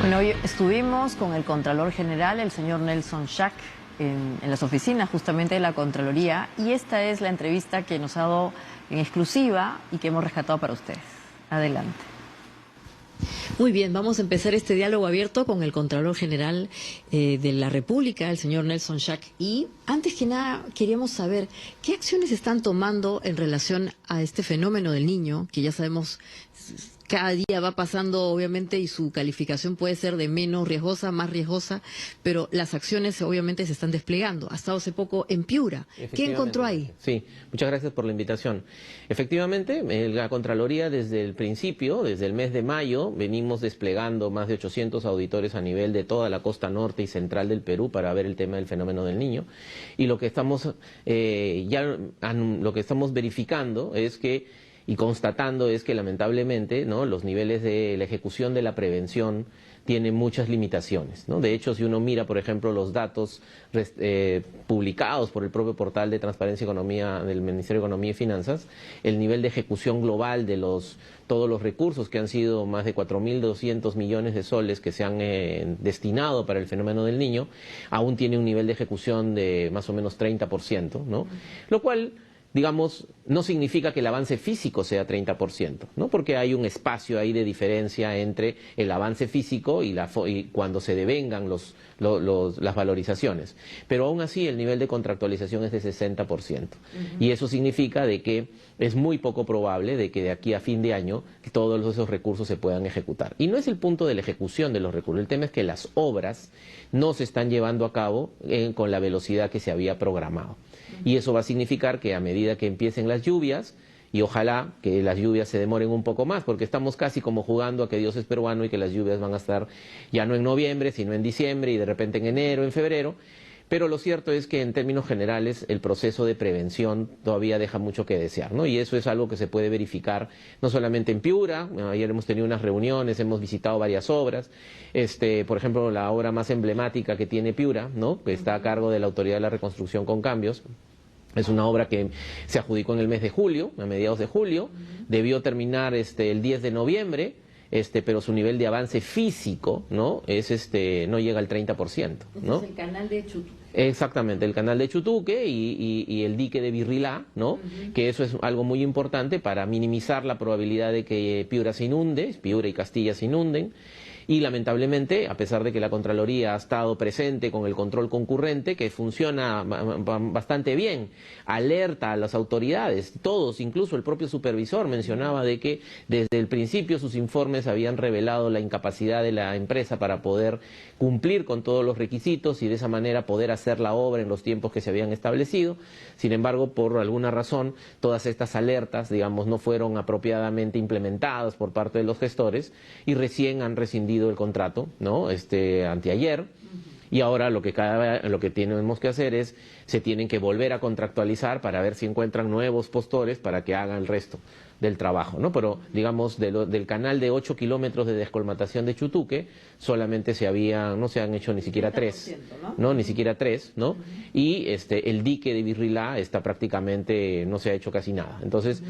Bueno, hoy estuvimos con el Contralor General, el señor Nelson Schack, en las oficinas justamente de la Contraloría, y esta es la entrevista que nos ha dado en exclusiva y que hemos rescatado para ustedes. Adelante. Muy bien, vamos a empezar este diálogo abierto con el Contralor General de la República, el señor Nelson Schack. Y antes que nada, queríamos saber qué acciones están tomando en relación a este fenómeno del niño, que ya sabemos cada día va pasando, obviamente, y su calificación puede ser de menos riesgosa, más riesgosa, pero las acciones obviamente se están desplegando. Ha estado hace poco en Piura. ¿Qué encontró ahí? Sí, muchas gracias por la invitación. Efectivamente, la Contraloría desde el principio, desde el mes de mayo, venimos desplegando más de 800 auditores a nivel de toda la costa norte y central del Perú para ver el tema del fenómeno del niño. Y lo que estamos verificando es que y constatando es que lamentablemente, ¿no?, los niveles de la ejecución de la prevención tienen muchas limitaciones, ¿no? De hecho, si uno mira, por ejemplo, los datos publicados por el propio portal de Transparencia y Economía del Ministerio de Economía y Finanzas, el nivel de ejecución global de todos los recursos, que han sido más de 4.200 millones de soles que se han destinado para el fenómeno del niño, aún tiene un nivel de ejecución de más o menos 30%, ¿no? Lo cual, digamos, no significa que el avance físico sea 30%, ¿no? Porque hay un espacio ahí de diferencia entre el avance físico y cuando se devengan las valorizaciones. Pero aún así el nivel de contractualización es de 60%. Y eso significa de que es muy poco probable de que de aquí a fin de año todos esos recursos se puedan ejecutar. Y no es el punto de la ejecución de los recursos, el tema es que las obras no se están llevando a cabo con la velocidad que se había programado. Y eso va a significar que a medida que empiecen las lluvias, y ojalá que las lluvias se demoren un poco más, porque estamos casi como jugando a que Dios es peruano y que las lluvias van a estar ya no en noviembre, sino en diciembre y de repente en enero, en febrero. Pero lo cierto es que en términos generales el proceso de prevención todavía deja mucho que desear, ¿no? Y eso es algo que se puede verificar no solamente en Piura. Ayer hemos tenido unas reuniones, hemos visitado varias obras. Por ejemplo, la obra más emblemática que tiene Piura, ¿no?, que está a cargo de la Autoridad de la Reconstrucción con Cambios. Es una obra que se adjudicó en el mes de julio, a mediados de julio. Debió terminar el 10 de noviembre. Pero su nivel de avance físico, ¿no?, no llega al 30%, ¿no? Es el canal de Chutuque. Exactamente, el canal de Chutuque y el dique de Birrilá, ¿no? Que eso es algo muy importante para minimizar la probabilidad de que Piura se inunde, Piura y Castilla se inunden. Y lamentablemente, a pesar de que la Contraloría ha estado presente con el control concurrente, que funciona bastante bien, alerta a las autoridades, todos, incluso el propio supervisor mencionaba de que desde el principio sus informes habían revelado la incapacidad de la empresa para poder cumplir con todos los requisitos y de esa manera poder hacer la obra en los tiempos que se habían establecido. Sin embargo, por alguna razón, todas estas alertas, digamos, no fueron apropiadamente implementadas por parte de los gestores y recién han rescindido el contrato, ¿no?, anteayer. Y ahora lo que tenemos que hacer es, se tienen que volver a contractualizar para ver si encuentran nuevos postores para que hagan el resto del trabajo, ¿no? Pero, digamos, del canal de 8 kilómetros de descolmatación de Chutuque, solamente no se han hecho ni siquiera 3, ¿no? Ni siquiera 3, ¿no? Y el dique de Birrilá está prácticamente, no se ha hecho casi nada. Entonces,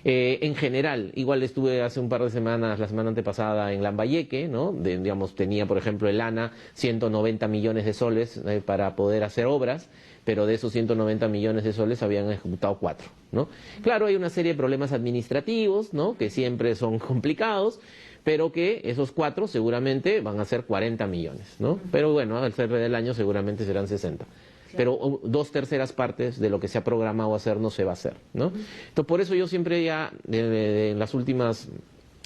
en general, igual estuve hace un par de semanas, la semana antepasada, en Lambayeque, ¿no? Digamos, tenía, por ejemplo, el ANA 190 millones de soles para poder hacer obras, pero de esos 190 millones de soles habían ejecutado 4, ¿no? Claro, hay una serie de problemas administrativos, ¿no?, que siempre son complicados, pero que esos 4 seguramente van a ser 40 millones, ¿no? Pero bueno, al cierre del año seguramente serán 60. Pero 2/3 partes de lo que se ha programado hacer no se va a hacer, ¿no? Entonces, por eso yo siempre ya, en las últimas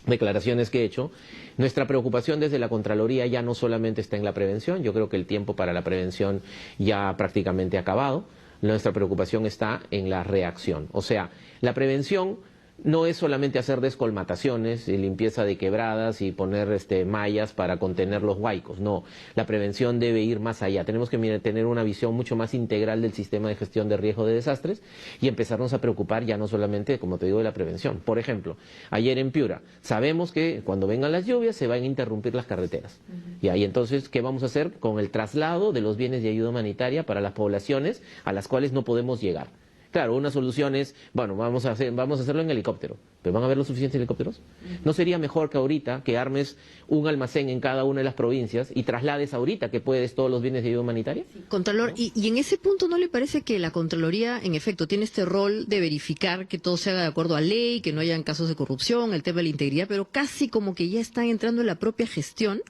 declaraciones que he hecho, nuestra preocupación desde la Contraloría ya no solamente está en la prevención. Yo creo que el tiempo para la prevención ya prácticamente ha acabado. Nuestra preocupación está en la reacción. O sea, la prevención no es solamente hacer descolmataciones y limpieza de quebradas y poner mallas para contener los huaicos. No, la prevención debe ir más allá. Tenemos que tener una visión mucho más integral del sistema de gestión de riesgo de desastres y empezarnos a preocupar ya no solamente, como te digo, de la prevención. Por ejemplo, ayer en Piura, sabemos que cuando vengan las lluvias se van a interrumpir las carreteras. Y ahí entonces, ¿qué vamos a hacer con el traslado de los bienes de ayuda humanitaria para las poblaciones a las cuales no podemos llegar? Claro, una solución es, bueno, vamos a hacerlo en helicóptero, pero ¿van a haber los suficientes helicópteros? ¿No sería mejor que ahorita que armes un almacén en cada una de las provincias y traslades ahorita que puedes todos los bienes de ayuda humanitaria? Contralor, ¿no? Y en ese punto ¿no le parece que la Contraloría, en efecto, tiene este rol de verificar que todo se haga de acuerdo a ley, que no hayan casos de corrupción, el tema de la integridad, pero casi como que ya están entrando en la propia gestión?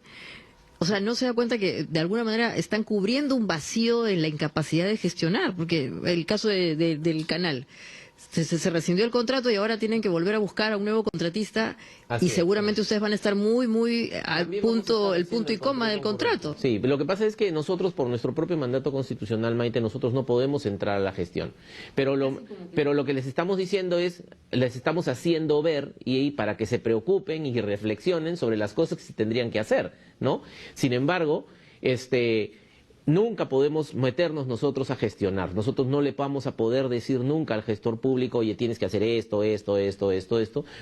O sea, ¿no se da cuenta que de alguna manera están cubriendo un vacío en la incapacidad de gestionar? Porque el caso del canal, se rescindió el contrato y ahora tienen que volver a buscar a un nuevo contratista. Así y es, seguramente sí. ustedes van a estar muy al punto, el punto y coma del contrato. Sí, lo que pasa es que nosotros, por nuestro propio mandato constitucional, Maite, nosotros no podemos entrar a la gestión. Pero lo que les estamos diciendo es, les estamos haciendo ver y para que se preocupen y reflexionen sobre las cosas que se tendrían que hacer, ¿no? Sin embargo, nunca podemos meternos nosotros a gestionar. Nosotros no le vamos a poder decir nunca al gestor público, oye, tienes que hacer esto,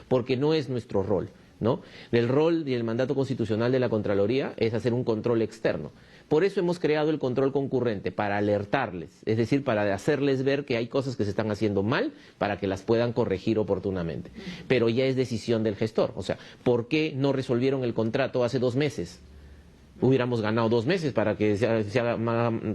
porque no es nuestro rol, ¿no? El rol y el mandato constitucional de la Contraloría es hacer un control externo. Por eso hemos creado el control concurrente, para alertarles, es decir, para hacerles ver que hay cosas que se están haciendo mal, para que las puedan corregir oportunamente. Pero ya es decisión del gestor. O sea, ¿por qué no resolvieron el contrato hace 2 meses? Hubiéramos ganado 2 meses para que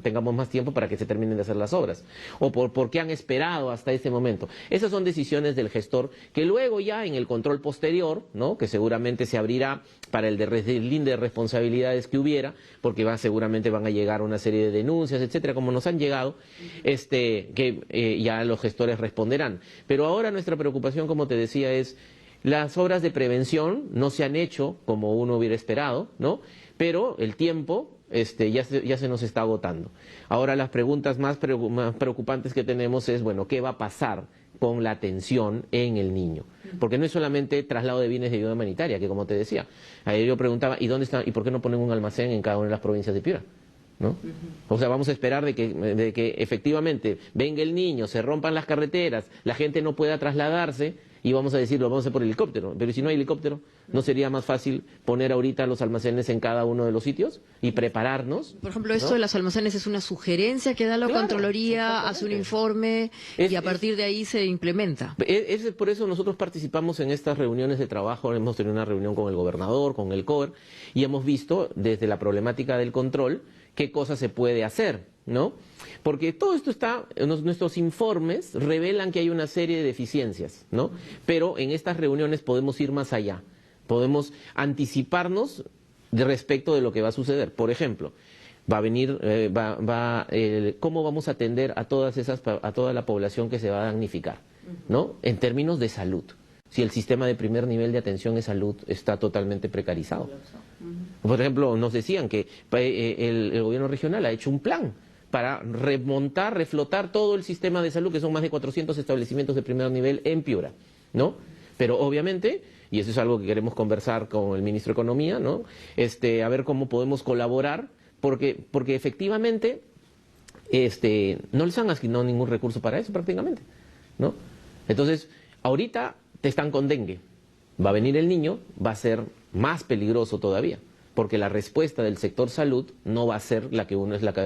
tengamos más tiempo para que se terminen de hacer las obras. O por qué han esperado hasta este momento. Esas son decisiones del gestor que luego ya en el control posterior, ¿no?, que seguramente se abrirá para el deslinde de responsabilidades que hubiera, porque seguramente van a llegar una serie de denuncias, etcétera, como nos han llegado, ya los gestores responderán. Pero ahora nuestra preocupación, como te decía, es las obras de prevención no se han hecho como uno hubiera esperado, ¿no? Pero el tiempo ya se nos está agotando. Ahora las preguntas más preocupantes que tenemos es, bueno, ¿qué va a pasar con la atención en el niño? Porque no es solamente traslado de bienes de ayuda humanitaria, que como te decía, ayer yo preguntaba, ¿y dónde está, y por qué no ponen un almacén en cada una de las provincias de Piura? ¿No? O sea, vamos a esperar de que efectivamente venga el niño, se rompan las carreteras, la gente no pueda trasladarse, y vamos a decir, lo vamos a hacer por helicóptero. Pero si no hay helicóptero, ¿no sería más fácil poner ahorita los almacenes en cada uno de los sitios y prepararnos? Por ejemplo, esto de los almacenes es una sugerencia que da la Contraloría, hace un informe y a partir de ahí se implementa. Por eso nosotros participamos en estas reuniones de trabajo. Hemos tenido una reunión con el gobernador, con el COER, y hemos visto desde la problemática del control qué cosas se puede hacer, ¿no? Porque todo esto nuestros informes revelan que hay una serie de deficiencias, ¿no? Pero en estas reuniones podemos ir más allá, podemos anticiparnos respecto de lo que va a suceder. Por ejemplo, va a venir, ¿cómo vamos a atender a toda la población que se va a damnificar, ¿no? En términos de salud. Si el sistema de primer nivel de atención de salud está totalmente precarizado. Por ejemplo, nos decían que el gobierno regional ha hecho un plan para reflotar todo el sistema de salud, que son más de 400 establecimientos de primer nivel en Piura, ¿no? Pero obviamente, y eso es algo que queremos conversar con el ministro de Economía, ¿no? A ver cómo podemos colaborar, porque efectivamente no les han asignado ningún recurso para eso prácticamente, ¿no? Entonces, ahorita están con dengue, va a venir el niño, va a ser más peligroso todavía, porque la respuesta del sector salud no va a ser la que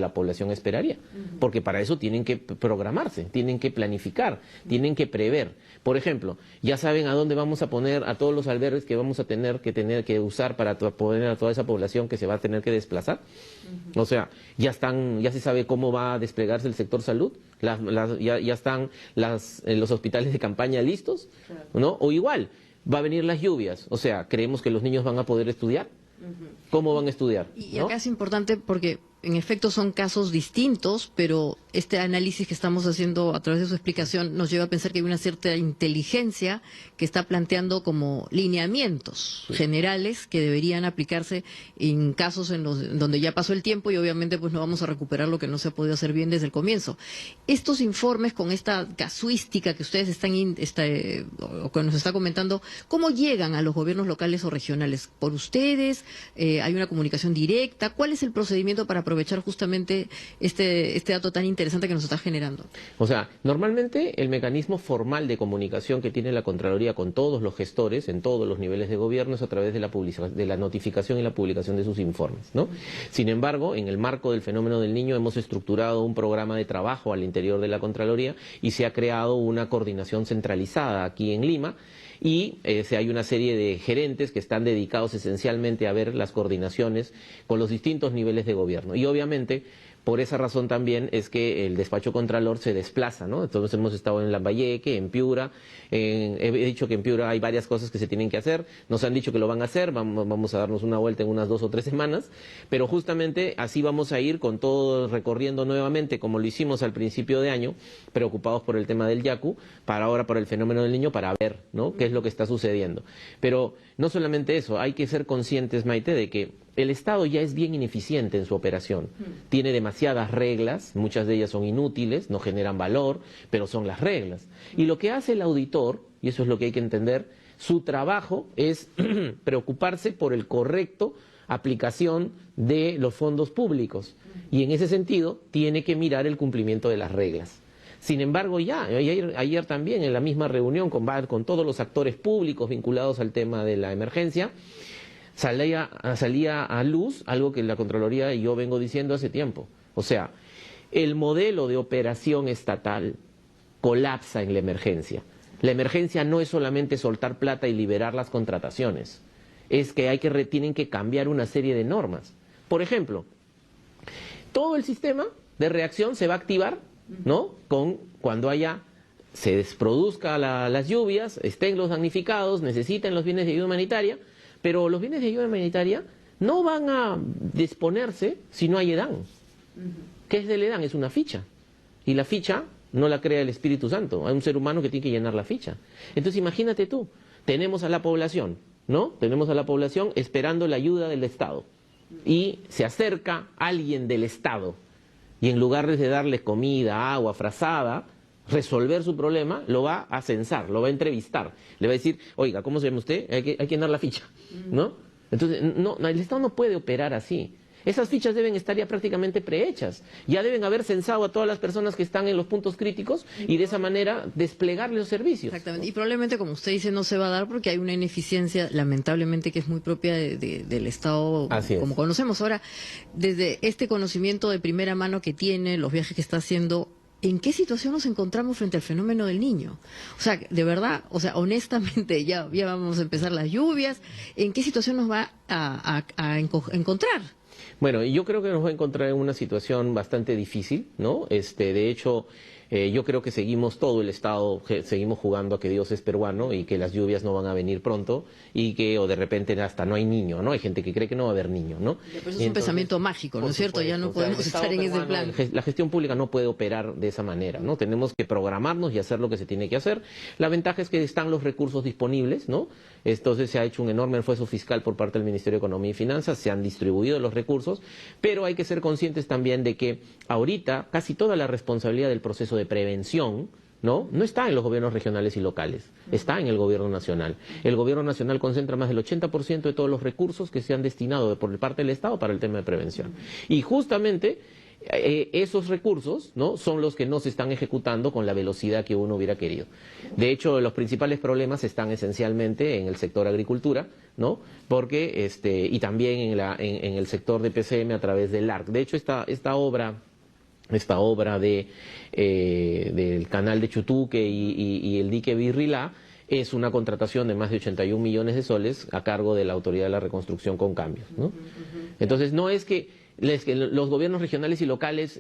la población esperaría, porque para eso tienen que programarse, tienen que planificar, tienen que prever. Por ejemplo, ya saben a dónde vamos a poner a todos los albergues que vamos a tener que usar para poner a toda esa población que se va a tener que desplazar. O sea, ya se sabe cómo va a desplegarse el sector salud, ya están los hospitales de campaña listos, ¿no? O igual, va a venir las lluvias, o sea, ¿creemos que los niños van a poder estudiar? ¿Cómo van a estudiar? Y acá es importante porque en efecto son casos distintos, pero este análisis que estamos haciendo a través de su explicación nos lleva a pensar que hay una cierta inteligencia que está planteando como lineamientos generales que deberían aplicarse en casos donde ya pasó el tiempo y obviamente pues no vamos a recuperar lo que no se ha podido hacer bien desde el comienzo. Estos informes con esta casuística que ustedes o que nos está comentando, ¿cómo llegan a los gobiernos locales o regionales? ¿Por ustedes? ¿Hay una comunicación directa? ¿Cuál es el procedimiento para aprovechar justamente este dato tan interesante interesante que nos está generando. O sea, normalmente el mecanismo formal de comunicación que tiene la Contraloría con todos los gestores en todos los niveles de gobierno es a través de la notificación y la publicación de sus informes, ¿no? Sin embargo, en el marco del fenómeno del niño hemos estructurado un programa de trabajo al interior de la Contraloría y se ha creado una coordinación centralizada aquí en Lima, y hay una serie de gerentes que están dedicados esencialmente a ver las coordinaciones con los distintos niveles de gobierno. Y obviamente, por esa razón también es que el despacho Contralor se desplaza, ¿no? Entonces hemos estado en Lambayeque, en Piura, he dicho que en Piura hay varias cosas que se tienen que hacer, nos han dicho que lo van a hacer, vamos a darnos una vuelta en unas 2 o 3 semanas, pero justamente así vamos a ir con todo recorriendo nuevamente, como lo hicimos al principio de año, preocupados por el tema del Yaku, para ahora por el fenómeno del niño, para ver, ¿no?, qué es lo que está sucediendo. Pero no solamente eso, hay que ser conscientes, Maite, de que el Estado ya es bien ineficiente en su operación. Tiene demasiadas reglas, muchas de ellas son inútiles, no generan valor, pero son las reglas. Y lo que hace el auditor, y eso es lo que hay que entender, su trabajo es preocuparse por el correcto aplicación de los fondos públicos. Y en ese sentido, tiene que mirar el cumplimiento de las reglas. Sin embargo, ayer también en la misma reunión con todos los actores públicos vinculados al tema de la emergencia, salía a luz algo que la Contraloría y yo vengo diciendo hace tiempo. O sea, el modelo de operación estatal colapsa en la emergencia. La emergencia no es solamente soltar plata y liberar las contrataciones. Es que tienen que cambiar una serie de normas. Por ejemplo, todo el sistema de reacción se va a activar, ¿no?, cuando se produzca las lluvias, estén los damnificados, necesiten los bienes de ayuda humanitaria. Pero los bienes de ayuda humanitaria no van a disponerse si no hay EDAN. ¿Qué es el EDAN? Es una ficha. Y la ficha no la crea el Espíritu Santo. Hay un ser humano que tiene que llenar la ficha. Entonces imagínate tú, tenemos a la población, ¿no? Tenemos a la población esperando la ayuda del Estado. Y se acerca alguien del Estado. Y en lugar de darles comida, agua, frazada, resolver su problema, lo va a censar, lo va a entrevistar, le va a decir, oiga, ¿cómo se llama usted? Hay que llenar la ficha, ¿no? Entonces, el Estado no puede operar así. Esas fichas deben estar ya prácticamente prehechas, ya deben haber censado a todas las personas que están en los puntos críticos y de esa manera desplegar los servicios. Exactamente, y probablemente, como usted dice, no se va a dar porque hay una ineficiencia, lamentablemente, que es muy propia del Estado, como conocemos. Ahora, desde este conocimiento de primera mano que tiene, los viajes que está haciendo, ¿en qué situación nos encontramos frente al fenómeno del niño? O sea, de verdad, o sea, honestamente, ya vamos a empezar las lluvias, ¿en qué situación nos va a encontrar? Bueno, yo creo que nos va a encontrar en una situación bastante difícil, ¿no? De hecho, yo creo que todo el Estado, seguimos jugando a que Dios es peruano y que las lluvias no van a venir pronto o de repente hasta no hay niño, ¿no? Hay gente que cree que no va a haber niño, ¿no? Pero eso es un pensamiento mágico, ¿no es cierto? Ya no podemos estar en ese plan. La gestión pública no puede operar de esa manera, ¿no? Tenemos que programarnos y hacer lo que se tiene que hacer. La ventaja es que están los recursos disponibles, ¿no? Entonces se ha hecho un enorme esfuerzo fiscal por parte del Ministerio de Economía y Finanzas, se han distribuido los recursos, pero hay que ser conscientes también de que ahorita casi toda la responsabilidad del proceso de prevención no está en los gobiernos regionales y locales, está en el gobierno nacional. El gobierno nacional concentra más del 80% de todos los recursos que se han destinado por parte del Estado para el tema de prevención. Y justamente esos recursos, ¿no?, son los que no se están ejecutando con la velocidad que uno hubiera querido. De hecho, los principales problemas están esencialmente en el sector agricultura, ¿no?, porque y también en el sector de PCM a través del ARC. De hecho, esta obra del canal de Chutuque y el dique Birrilá es una contratación de más de 81 millones de soles a cargo de la Autoridad de la Reconstrucción con Cambios, ¿no? Entonces, no es que los gobiernos regionales y locales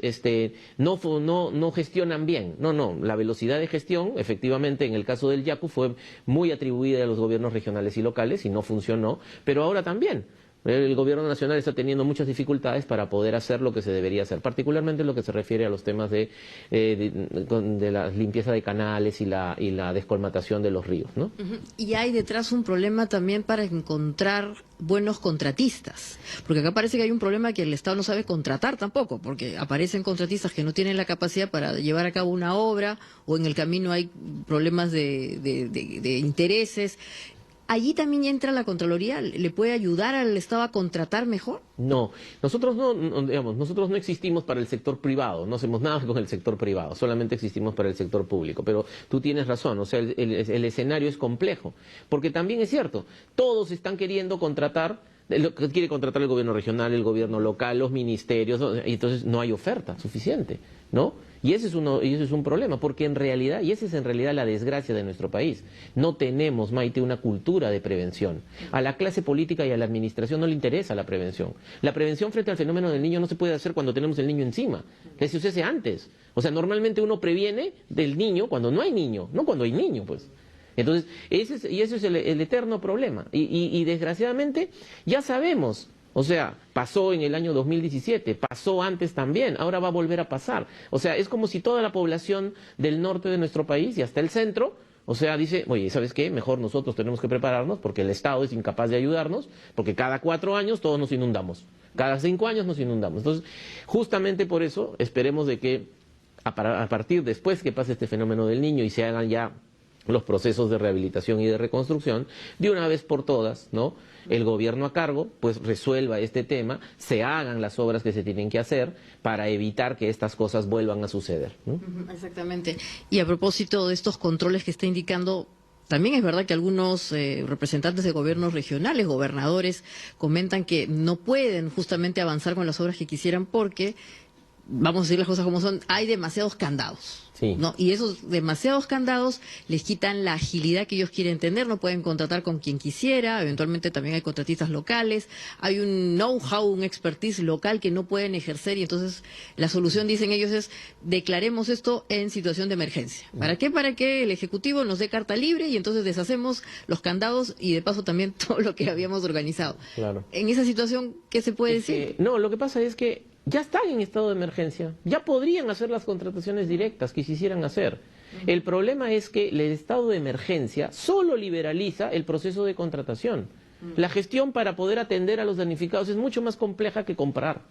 no gestionan bien. No, la velocidad de gestión, efectivamente, en el caso del Yaku fue muy atribuida a los gobiernos regionales y locales y no funcionó, pero ahora también. El gobierno nacional está teniendo muchas dificultades para poder hacer lo que se debería hacer, particularmente en lo que se refiere a los temas de la limpieza de canales y la descolmatación de los ríos, ¿no? Y hay detrás un problema también para encontrar buenos contratistas, porque acá parece que hay un problema que el Estado no sabe contratar tampoco, porque aparecen contratistas que no tienen la capacidad para llevar a cabo una obra, o en el camino hay problemas de intereses. ¿Allí también entra la Contraloría? ¿Le puede ayudar al Estado a contratar mejor? No, nosotros nosotros no existimos para el sector privado, no hacemos nada con el sector privado, solamente existimos para el sector público. Pero tú tienes razón, o sea, el escenario es complejo, porque también es cierto, todos están queriendo contratar, lo que quiere contratar el gobierno regional, el gobierno local, los ministerios, y entonces no hay oferta suficiente, ¿no? Y ese es un problema, porque en realidad, y esa es en realidad la desgracia de nuestro país, no tenemos, Maite, una cultura de prevención. A la clase política y a la administración no le interesa la prevención. La prevención frente al fenómeno del niño no se puede hacer cuando tenemos el niño encima, que se hace antes. O sea, normalmente uno previene del niño cuando no hay niño, no cuando hay niño, pues. Entonces, ese es el eterno problema. Y desgraciadamente, ya sabemos. O sea, pasó en el año 2017, pasó antes también, ahora va a volver a pasar. O sea, es como si toda la población del norte de nuestro país y hasta el centro, o sea, dice, oye, ¿sabes qué? Mejor nosotros tenemos que prepararnos porque el Estado es incapaz de ayudarnos, porque cada 4 años todos nos inundamos, cada 5 años nos inundamos. Entonces, justamente por eso esperemos de que a partir después que pase este fenómeno del niño y se hagan ya los procesos de rehabilitación y de reconstrucción, de una vez por todas, ¿no? El gobierno a cargo, pues resuelva este tema, se hagan las obras que se tienen que hacer para evitar que estas cosas vuelvan a suceder, ¿no? Exactamente. Y a propósito de estos controles que está indicando, también es verdad que algunos representantes de gobiernos regionales, gobernadores, comentan que no pueden justamente avanzar con las obras que quisieran porque, vamos a decir las cosas como son, hay demasiados candados. Sí. ¿No? Y esos demasiados candados les quitan la agilidad que ellos quieren tener, no pueden contratar con quien quisiera, eventualmente también hay contratistas locales, hay un know-how, un expertise local que no pueden ejercer y entonces la solución, dicen ellos, es declaremos esto en situación de emergencia. ¿Para qué? Para que el Ejecutivo nos dé carta libre y entonces deshacemos los candados y de paso también todo lo que habíamos organizado. Claro. En esa situación, ¿qué se puede decir? No, lo que pasa es que ya están en estado de emergencia, ya podrían hacer las contrataciones directas que quisieran hacer. El problema es que el estado de emergencia solo liberaliza el proceso de contratación. La gestión para poder atender a los damnificados es mucho más compleja que comprar,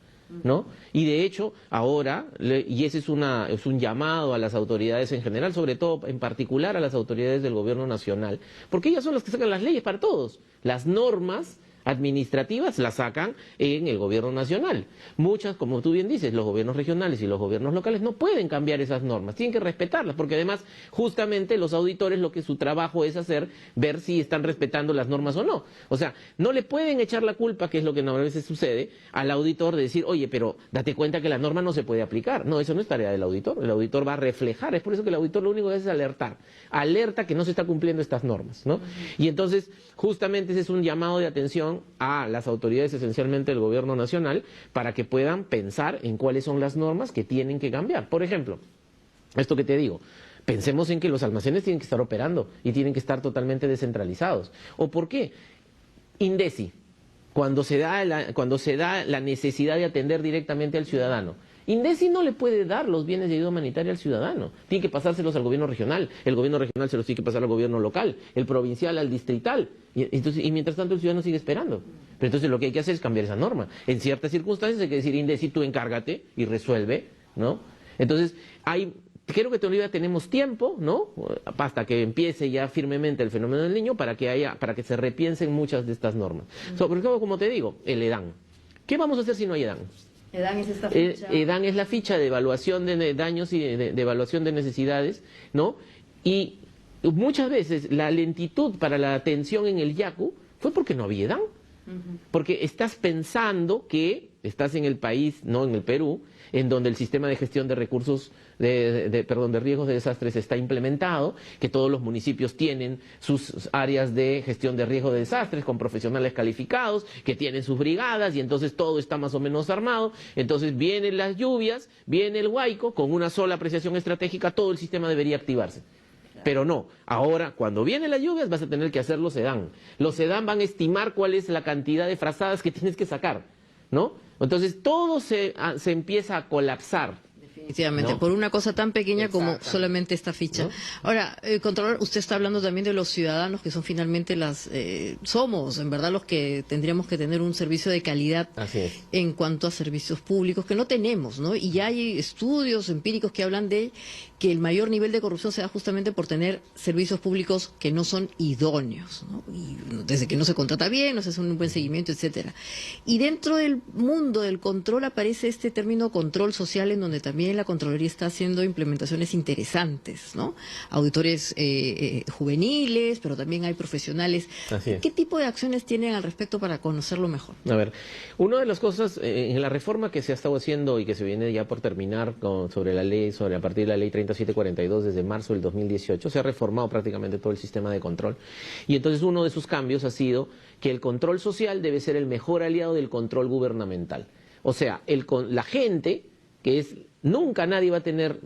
¿no? Y de hecho, ahora, y ese es un llamado a las autoridades en general, sobre todo en particular a las autoridades del gobierno nacional, porque ellas son las que sacan las leyes para todos, las normas administrativas las sacan en el gobierno nacional. Muchas, como tú bien dices, los gobiernos regionales y los gobiernos locales no pueden cambiar esas normas, tienen que respetarlas, porque además justamente los auditores lo que su trabajo es hacer, ver si están respetando las normas o no. O sea, no le pueden echar la culpa, que es lo que a veces sucede, al auditor de decir, oye, pero date cuenta que la norma no se puede aplicar. No, eso no es tarea del auditor, el auditor va a reflejar, es por eso que el auditor lo único que hace es alertar, alerta que no se está cumpliendo estas normas, ¿no? Y entonces, justamente ese es un llamado de atención a las autoridades, esencialmente del gobierno nacional, para que puedan pensar en cuáles son las normas que tienen que cambiar. Por ejemplo, esto que te digo, pensemos en que los almacenes tienen que estar operando y tienen que estar totalmente descentralizados. ¿O por qué? INDECI, cuando se da la necesidad de atender directamente al ciudadano, INDECI no le puede dar los bienes de ayuda humanitaria al ciudadano, tiene que pasárselos al gobierno regional, el gobierno regional se los tiene que pasar al gobierno local, el provincial al distrital, y mientras tanto el ciudadano sigue esperando. Pero entonces lo que hay que hacer es cambiar esa norma. En ciertas circunstancias hay que decir, INDECI, tú encárgate y resuelve, ¿no? Entonces, creo que todavía tenemos tiempo, ¿no? Hasta que empiece ya firmemente el fenómeno del niño para que se repiensen muchas de estas normas. Por ejemplo, como te digo, el EDAN. ¿Qué vamos a hacer si no hay EDAN? EDAN es esta ficha. EDAN es la ficha de evaluación de daños y de evaluación de necesidades, ¿no? Y muchas veces la lentitud para la atención en el Yacu fue porque no había EDAN. Porque estás pensando que estás en el país, no en el Perú, en donde el sistema de gestión de recursos, de riesgos de desastres está implementado, que todos los municipios tienen sus áreas de gestión de riesgo de desastres con profesionales calificados, que tienen sus brigadas y entonces todo está más o menos armado. Entonces vienen las lluvias, viene el huaico, con una sola apreciación estratégica todo el sistema debería activarse. Pero no, ahora cuando vienen las lluvias vas a tener que hacer los SEDAN. Los SEDAN van a estimar cuál es la cantidad de frazadas que tienes que sacar, ¿no? Entonces todo se empieza a colapsar, Efectivamente, ¿no? por una cosa tan pequeña como Exactamente. solamente esta ficha. ¿No? Ahora, Contralor, usted está hablando también de los ciudadanos que son finalmente somos, en verdad, los que tendríamos que tener un servicio de calidad Así es. en cuanto a servicios públicos que no tenemos, ¿no? Y ya hay estudios empíricos que hablan de que el mayor nivel de corrupción se da justamente por tener servicios públicos que no son idóneos, ¿no? Y desde que no se contrata bien, no se hace un buen seguimiento, etcétera. Y dentro del mundo del control aparece este término control social, en donde también la Contraloría está haciendo implementaciones interesantes, ¿no? Auditores juveniles, pero también hay profesionales. Así es. ¿Qué tipo de acciones tienen al respecto para conocerlo mejor? A ver, una de las cosas en la reforma que se ha estado haciendo y que se viene ya por terminar sobre la ley, a partir de la ley 3742 desde marzo del 2018, se ha reformado prácticamente todo el sistema de control. Y entonces uno de sus cambios ha sido que el control social debe ser el mejor aliado del control gubernamental. O sea, la gente, nunca nadie va a tener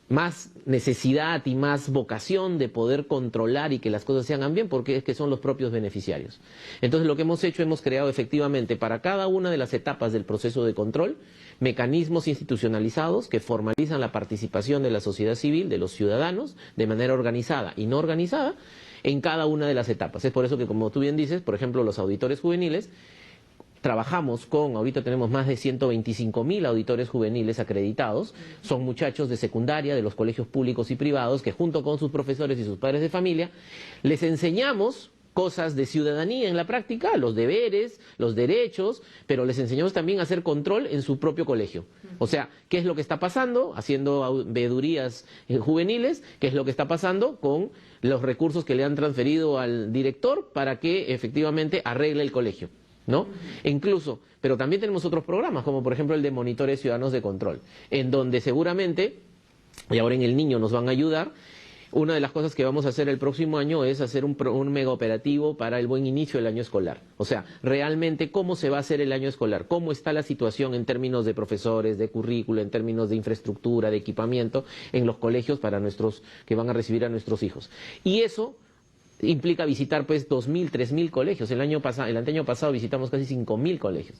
más necesidad y más vocación de poder controlar y que las cosas se hagan bien, porque es que son los propios beneficiarios. Entonces lo que hemos hecho, hemos creado efectivamente para cada una de las etapas del proceso de control mecanismos institucionalizados que formalizan la participación de la sociedad civil, de los ciudadanos, de manera organizada y no organizada, en cada una de las etapas. Es por eso que, como tú bien dices, por ejemplo, los auditores juveniles, ahorita tenemos más de 125.000 auditores juveniles acreditados, son muchachos de secundaria, de los colegios públicos y privados, que junto con sus profesores y sus padres de familia, les enseñamos cosas de ciudadanía en la práctica, los deberes, los derechos, pero les enseñamos también a hacer control en su propio colegio. O sea, ¿qué es lo que está pasando? Haciendo veedurías juveniles, ¿qué es lo que está pasando con los recursos que le han transferido al director para que efectivamente arregle el colegio, ¿no? Incluso, pero también tenemos otros programas, como por ejemplo el de monitores ciudadanos de control, en donde seguramente, y ahora en el niño nos van a ayudar, una de las cosas que vamos a hacer el próximo año es hacer un mega operativo para el buen inicio del año escolar. O sea, realmente cómo se va a hacer el año escolar, cómo está la situación en términos de profesores, de currículo, en términos de infraestructura, de equipamiento en los colegios para que van a recibir a nuestros hijos. Y eso implica visitar pues 2.000, 3.000 colegios. El año pasado visitamos casi 5.000 colegios.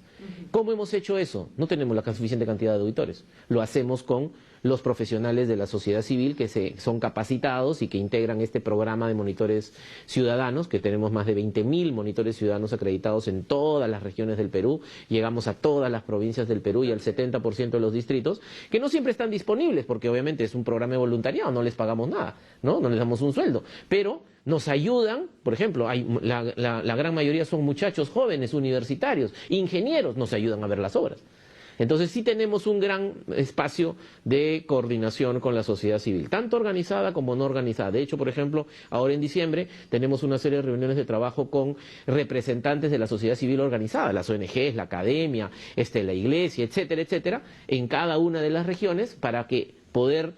¿Cómo hemos hecho eso? No tenemos la suficiente cantidad de auditores. Lo hacemos con los profesionales de la sociedad civil que son capacitados y que integran este programa de monitores ciudadanos, que tenemos más de 20.000 monitores ciudadanos acreditados en todas las regiones del Perú. Llegamos a todas las provincias del Perú y al 70% de los distritos, que no siempre están disponibles, porque obviamente es un programa de voluntariado, no les pagamos nada, no les damos un sueldo, pero nos ayudan. Por ejemplo, la gran mayoría son muchachos jóvenes, universitarios, ingenieros, nos ayudan a ver las obras. Entonces sí tenemos un gran espacio de coordinación con la sociedad civil, tanto organizada como no organizada. De hecho, por ejemplo, ahora en diciembre tenemos una serie de reuniones de trabajo con representantes de la sociedad civil organizada, las ONGs, la academia, la iglesia, etcétera, etcétera, en cada una de las regiones, para que poder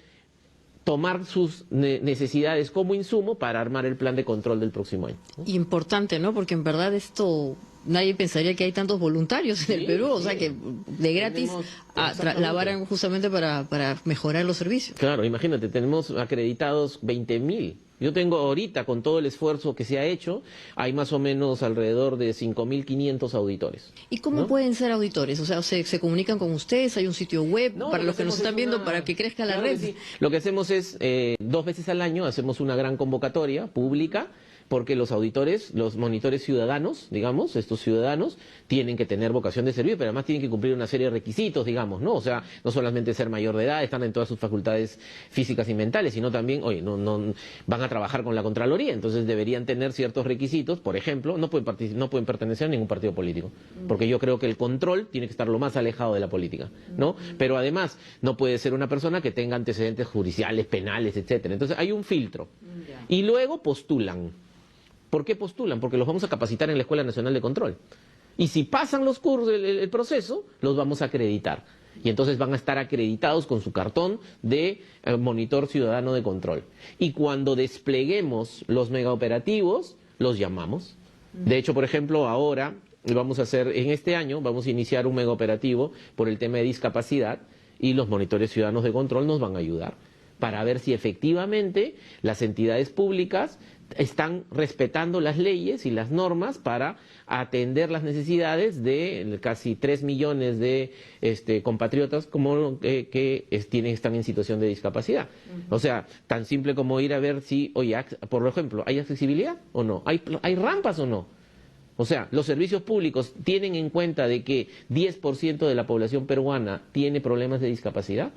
tomar sus necesidades como insumo para armar el plan de control del próximo año. Importante, ¿no? Porque en verdad nadie pensaría que hay tantos voluntarios en el Perú, o sea, que de gratis laboran justamente para mejorar los servicios. Claro, imagínate, tenemos acreditados 20.000. Yo tengo ahorita, con todo el esfuerzo que se ha hecho, hay más o menos alrededor de 5.500 auditores. ¿Y cómo pueden ser auditores? O sea, ¿se comunican con ustedes? ¿Hay un sitio web para los que nos están viendo, para que crezca la red? Sí. Lo que hacemos es, 2 veces al año, hacemos una gran convocatoria pública, porque los auditores, los monitores ciudadanos, digamos, estos ciudadanos tienen que tener vocación de servir, pero además tienen que cumplir una serie de requisitos, digamos, ¿no? O sea, no solamente ser mayor de edad, están en todas sus facultades físicas y mentales, sino también, no van a trabajar con la Contraloría, entonces deberían tener ciertos requisitos. Por ejemplo, no pueden pertenecer a ningún partido político, porque yo creo que el control tiene que estar lo más alejado de la política, ¿no? Pero además, no puede ser una persona que tenga antecedentes judiciales, penales, etcétera. Entonces hay un filtro. Y luego postulan. ¿Por qué postulan? Porque los vamos a capacitar en la Escuela Nacional de Control. Y si pasan los cursos, el proceso, los vamos a acreditar. Y entonces van a estar acreditados con su cartón de monitor ciudadano de control. Y cuando despleguemos los megaoperativos, los llamamos. De hecho, por ejemplo, ahora en este año, vamos a iniciar un megaoperativo por el tema de discapacidad, y los monitores ciudadanos de control nos van a ayudar para ver si efectivamente las entidades públicas están respetando las leyes y las normas para atender las necesidades de casi 3 millones de compatriotas como están en situación de discapacidad. O sea, tan simple como ir a ver si, oye, por ejemplo, ¿hay accesibilidad o no? ¿Hay rampas o no? O sea, los servicios públicos tienen en cuenta de que 10% de la población peruana tiene problemas de discapacidad,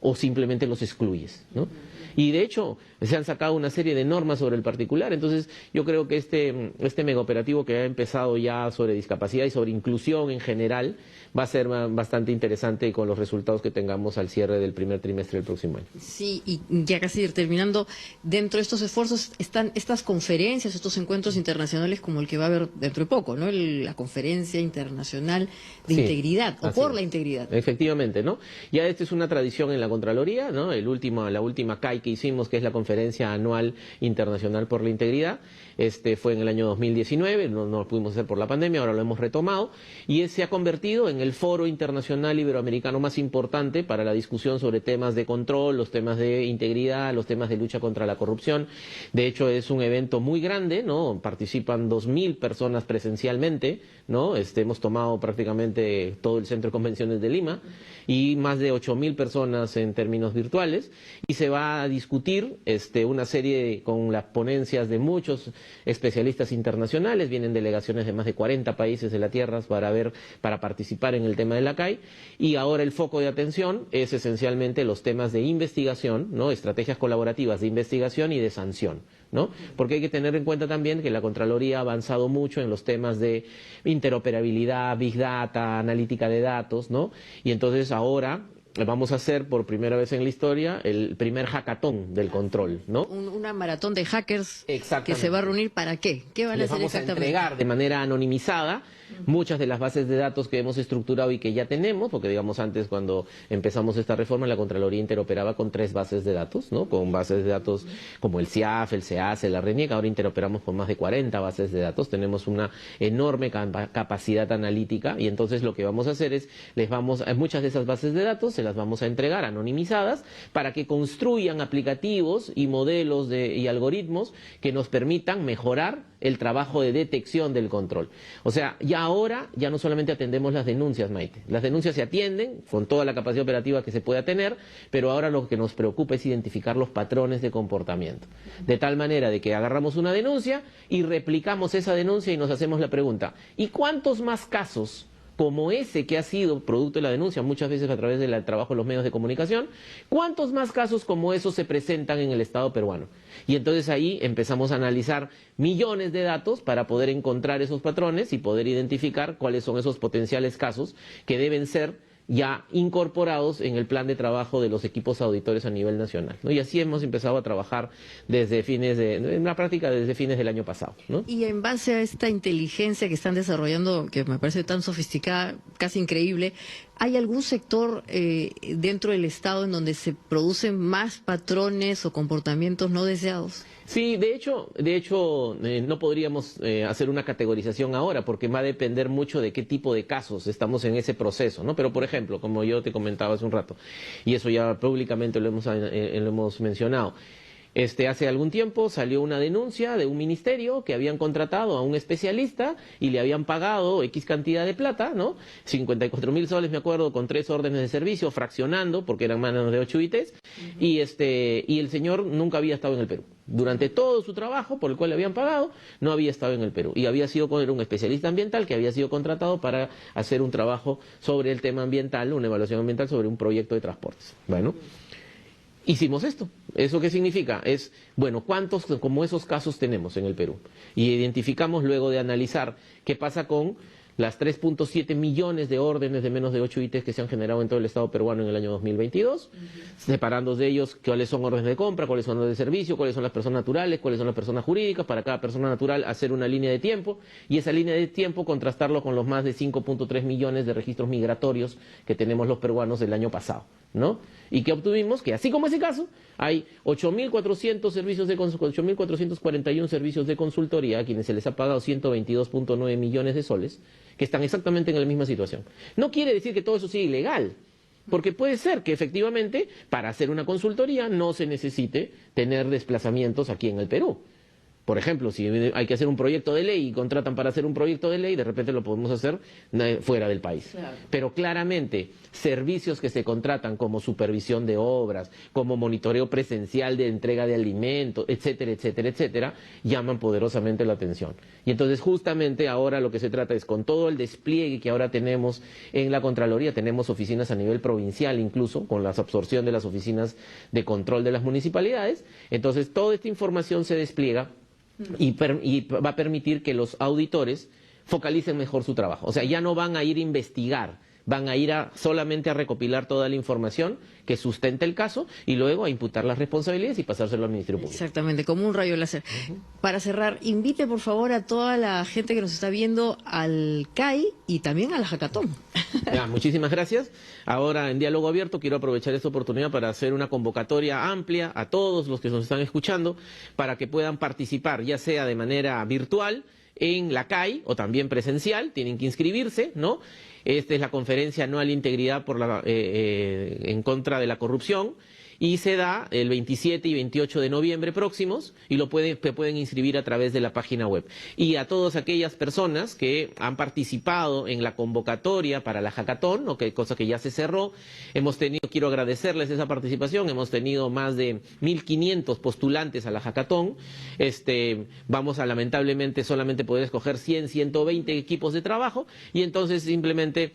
o simplemente los excluyes, ¿no? Y de hecho se han sacado una serie de normas sobre el particular. Entonces yo creo que este megaoperativo que ha empezado ya sobre discapacidad y sobre inclusión en general va a ser bastante interesante con los resultados que tengamos al cierre del primer trimestre del próximo año. Sí, y ya casi terminando, dentro de estos esfuerzos están estas conferencias, estos encuentros internacionales como el que va a haber dentro de poco, ¿no? La Conferencia Internacional de Integridad, o por la Integridad. Efectivamente, ¿no? Ya esta es una tradición en la Contraloría, ¿no? La última CAI que hicimos, que es la Conferencia Anual Internacional por la Integridad, fue en el año 2019, no lo pudimos hacer por la pandemia, ahora lo hemos retomado, y se ha convertido en el foro internacional iberoamericano más importante para la discusión sobre temas de control, los temas de integridad, los temas de lucha contra la corrupción. De hecho, es un evento muy grande, ¿no? Participan 2.000 personas presencialmente, ¿no? Hemos tomado prácticamente todo el Centro de Convenciones de Lima, y más de 8.000 personas en términos virtuales, y se va a discutir una serie con las ponencias de muchos especialistas internacionales. Vienen delegaciones de más de 40 países de la Tierra para participar en el tema de la CAI, y ahora el foco de atención es esencialmente los temas de investigación, ¿no? Estrategias colaborativas de investigación y de sanción, ¿no? Porque hay que tener en cuenta también que la Contraloría ha avanzado mucho en los temas de interoperabilidad, Big Data, analítica de datos, ¿no? Y entonces ahora vamos a hacer por primera vez en la historia el primer hackathon del control, ¿no? Una maratón de hackers que se va a reunir ¿para qué? ¿Qué van a hacer exactamente? Vamos a entregar de manera anonimizada muchas de las bases de datos que hemos estructurado y que ya tenemos, porque digamos antes cuando empezamos esta reforma la Contraloría interoperaba con 3 bases de datos, ¿no? Con bases de datos como el CIAF, el SEACE, la RENIEC, ahora interoperamos con más de 40 bases de datos, tenemos una enorme capacidad analítica, y entonces lo que vamos a hacer es, muchas de esas bases de datos se las vamos a entregar anonimizadas para que construyan aplicativos y modelos y algoritmos que nos permitan mejorar el trabajo de detección del control. O sea, ya ahora ya no solamente atendemos las denuncias, Maite. Las denuncias se atienden con toda la capacidad operativa que se pueda tener, pero ahora lo que nos preocupa es identificar los patrones de comportamiento. De tal manera de que agarramos una denuncia y replicamos esa denuncia y nos hacemos la pregunta, ¿y cuántos más casos como ese que ha sido producto de la denuncia, muchas veces a través del trabajo de los medios de comunicación, cuántos más casos como esos se presentan en el Estado peruano? Y entonces ahí empezamos a analizar millones de datos para poder encontrar esos patrones y poder identificar cuáles son esos potenciales casos que deben ser ya incorporados en el plan de trabajo de los equipos auditores a nivel nacional, ¿no? Y así hemos empezado a trabajar en la práctica desde fines del año pasado, ¿no? Y en base a esta inteligencia que están desarrollando, que me parece tan sofisticada, casi increíble, ¿hay algún sector dentro del Estado en donde se producen más patrones o comportamientos no deseados? Sí, de hecho no podríamos hacer una categorización ahora porque va a depender mucho de qué tipo de casos estamos en ese proceso, ¿no? Pero por ejemplo, como yo te comentaba hace un rato, y eso ya públicamente lo hemos mencionado, hace algún tiempo salió una denuncia de un ministerio que habían contratado a un especialista y le habían pagado X cantidad de plata, ¿no? 54.000 soles, me acuerdo, con 3 órdenes de servicio, fraccionando, porque eran manos de 8 ITs, y el señor nunca había estado en el Perú. Durante todo su trabajo, por el cual le habían pagado, no había estado en el Perú. Y era un especialista ambiental que había sido contratado para hacer un trabajo sobre el tema ambiental, una evaluación ambiental sobre un proyecto de transportes. Bueno, hicimos esto. ¿Eso qué significa? ¿Cuántos como esos casos tenemos en el Perú? Y identificamos luego de analizar qué pasa con las 3.7 millones de órdenes de menos de 8 ITs que se han generado en todo el Estado peruano en el año 2022, separando de ellos cuáles son órdenes de compra, cuáles son órdenes de servicio, cuáles son las personas naturales, cuáles son las personas jurídicas, para cada persona natural hacer una línea de tiempo, y esa línea de tiempo contrastarlo con los más de 5.3 millones de registros migratorios que tenemos los peruanos del año pasado, ¿no? Y que obtuvimos que, así como ese caso, hay 8.441 servicios de consultoría a quienes se les ha pagado 122.9 millones de soles, que están exactamente en la misma situación. No quiere decir que todo eso sea ilegal, porque puede ser que efectivamente para hacer una consultoría no se necesite tener desplazamientos aquí en el Perú. Por ejemplo, si hay que hacer un proyecto de ley y contratan para hacer un proyecto de ley, de repente lo podemos hacer fuera del país. Claro. Pero claramente, servicios que se contratan como supervisión de obras, como monitoreo presencial de entrega de alimentos, etcétera, etcétera, etcétera, llaman poderosamente la atención. Y entonces justamente ahora lo que se trata es, con todo el despliegue que ahora tenemos en la Contraloría, tenemos oficinas a nivel provincial incluso, con la absorción de las oficinas de control de las municipalidades, entonces toda esta información se despliega y va a permitir que los auditores focalicen mejor su trabajo. O sea, ya no van a ir a investigar, van a ir solamente a recopilar toda la información que sustenta el caso y luego a imputar las responsabilidades y pasárselo al Ministerio Público. Exactamente, como un rayo láser. Para cerrar, invite por favor a toda la gente que nos está viendo al CAI y también a la Hackathon. Muchísimas gracias. Ahora, en Diálogo Abierto, quiero aprovechar esta oportunidad para hacer una convocatoria amplia a todos los que nos están escuchando para que puedan participar, ya sea de manera virtual, en la CAI o también presencial. Tienen que inscribirse, ¿no? Esta es la conferencia anual Integridad en contra de la corrupción y se da el 27 y 28 de noviembre próximos y pueden inscribir a través de la página web. Y a todas aquellas personas que han participado en la convocatoria para la Hackathon, cosa que ya se cerró, quiero agradecerles esa participación, hemos tenido más de 1.500 postulantes a la Hackathon, vamos a lamentablemente solamente poder escoger 100, 120 equipos de trabajo y entonces simplemente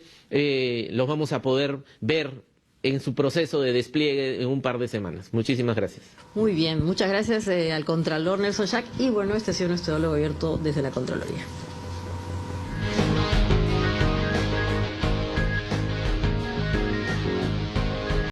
los vamos a poder ver en su proceso de despliegue en un par de semanas. Muchísimas gracias. Muy bien, muchas gracias al Contralor Nelson Schack y bueno, este ha sido nuestro Diálogo Abierto desde la Contraloría.